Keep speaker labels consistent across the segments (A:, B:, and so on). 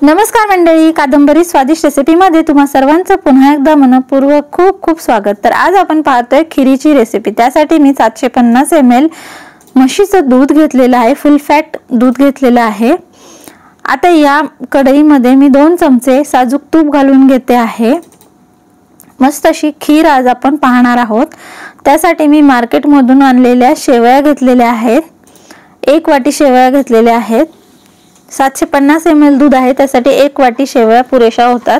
A: नमस्कार मंडळी, कादंबरी स्वादिष्ट रेसिपीमध्ये तुम्हा सर्वांचं पुन्हा एकदा मनपूर्वक खूप खूप स्वागत। तर आज आपण पाहतोय खिरीची रेसिपी। त्यासाठी मी 750 ml म्हशीचं दूध घेतलेलं आहे, फुल फॅट दूध घेतलेलं आहे। आता या कढईमध्ये मी 2 चमचे साजूक तूप घालून घेते आहे। मस्त अशी खीर आज आपण पाहणार आहोत। त्यासाठी मी मार्केटमधून आणलेल्या शेवया घेतलेल्या आहेत। 1 वाटी शेवया घेतलेल्या आहेत। 750 ml दूध आहे, त्यासाठी 1 वाटी शेवया पुरेशा होतात।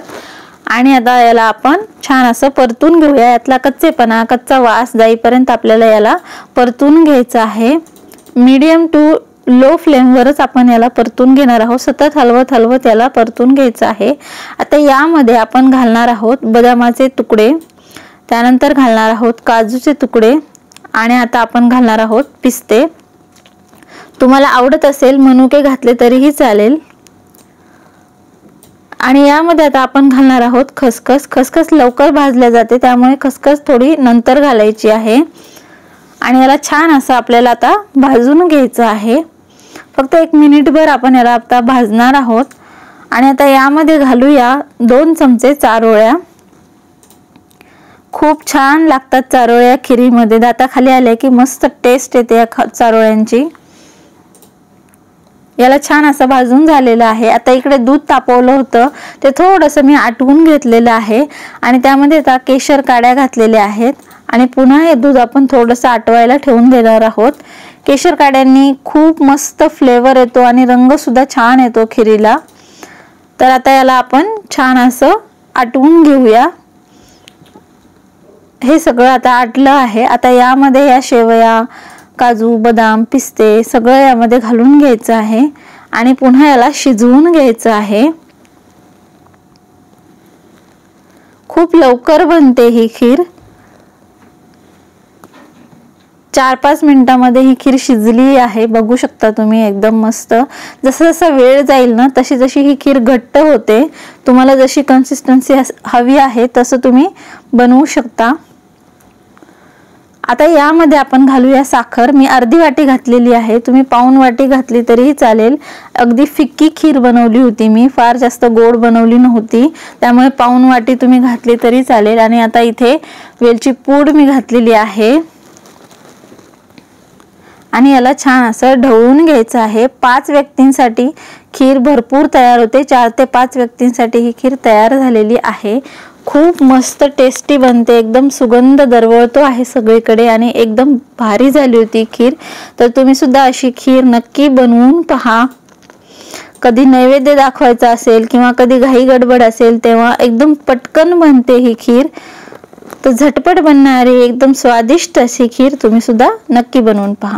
A: आणि आता याला आपण छान असं परतून घेऊया। यातला कच्चेपणा, कच्चा वास जाईपर्यंत आपल्याला याला परतून घ्यायचं आहे। मीडियम टू लो फ्लेम वरच आपण याला परतून घेणार आहोत। सतत हलवत याला परतून घ्यायचं आहे। आता यामध्ये आपण घालणार आहोत बदामाचे तुकडे, त्यानंतर घालणार आहोत काजूचे तुकडे आणि आता आपण घालणार आहोत पिस्ते। तुम्हाला आवडत असेल मनुके घातले तरीही चालेल। आणि यामध्ये आता आपण घालणार आहोत खसखस। खसखस लवकर भाजल्या जाते, त्यामुळे खसखस थोडी नंतर घालायची आहे। आणि याला छान असं आपल्याला आता भाजून घ्यायचं आहे। फक्त 1 मिनिटभर आपण याला आता भाजणार आहोत। आणि आता यामध्ये घालूया 2 चमचे चारोळ्या। खूप छान लागतात चारोळ्या खिरीमध्ये, दाताखाली आल्या की मस्त टेस्ट येते या चारोळ्यांची। याला छान असं भाजून झालेलं आहे। आता इकडे दूध तापवलं होतं ते थोडंसं मी आटवून घेतलेलं आहे आणि त्यामध्ये आता केशर काड्या घातलेल्या आहेत आणि पुन्हा हे दूध आपण थोडंसं आटवायला ठेवून देणार आहोत। केशर काड्यांनी खूप मस्त फ्लेवर येतो आणि रंग सुद्धा छान येतो खिरीला। तर आता याला आपण छान असं आटवून घेऊया। हे सगळं आता आटलं आहे। आता यामध्ये या शेवया, काजू, बदाम, पिस्ते सगळं यामध्ये घालून घ्यायचं आहे आणि पुन्हा याला शिजवून घ्यायचं आहे। खूप लवकर बनते ही खीर। 4-5 मिनिटांमध्ये ही खीर शिजली आहे, बघू शकता तुम्ही। एकदम मस्त। जसं जसं वेळ जाईल ना तशी जशी ही खीर घट्ट होते। तुम्हाला जशी कन्सिस्टन्सी हवी आहे तसं तुम्ही बनवू शकता। आता यामध्ये आपण घालूया साखर। मी अर्धी वाटी घातलेली आहे, तुम्ही पाऊण वाटी घातली तरीही चालेल। अगदी फिक्की खीर बनवली होती मी, फार जास्त गोड बनवली नव्हती, त्यामुळे पाऊण वाटी तुम्ही घातली तरी चालेल। आणि आता इथे वेलची पूड मी घातलेली आहे आणि याला छान असं ढवळून घ्यायचं आहे। 5 व्यक्तींसाठी खीर भरपूर तयार होते। 4 ते 5 व्यक्तींसाठी ही खीर तयार झालेली आहे। खूप मस्त टेस्टी बनते, एकदम सुगंध दरवळतो आहे सगळीकडे आणि एकदम भारी झाली होती खीर। तर तुम्ही सुद्धा अशी खीर नक्की बनवून पहा। कधी नैवेद्य दाखवायचा असेल किंवा कधी घाई गडबड असेल तेव्हा एकदम पटकन बनते ही खीर। तर झटपट बनणारी एकदम स्वादिष्ट अशी खीर तुम्ही सुद्धा नक्की बनवून पहा।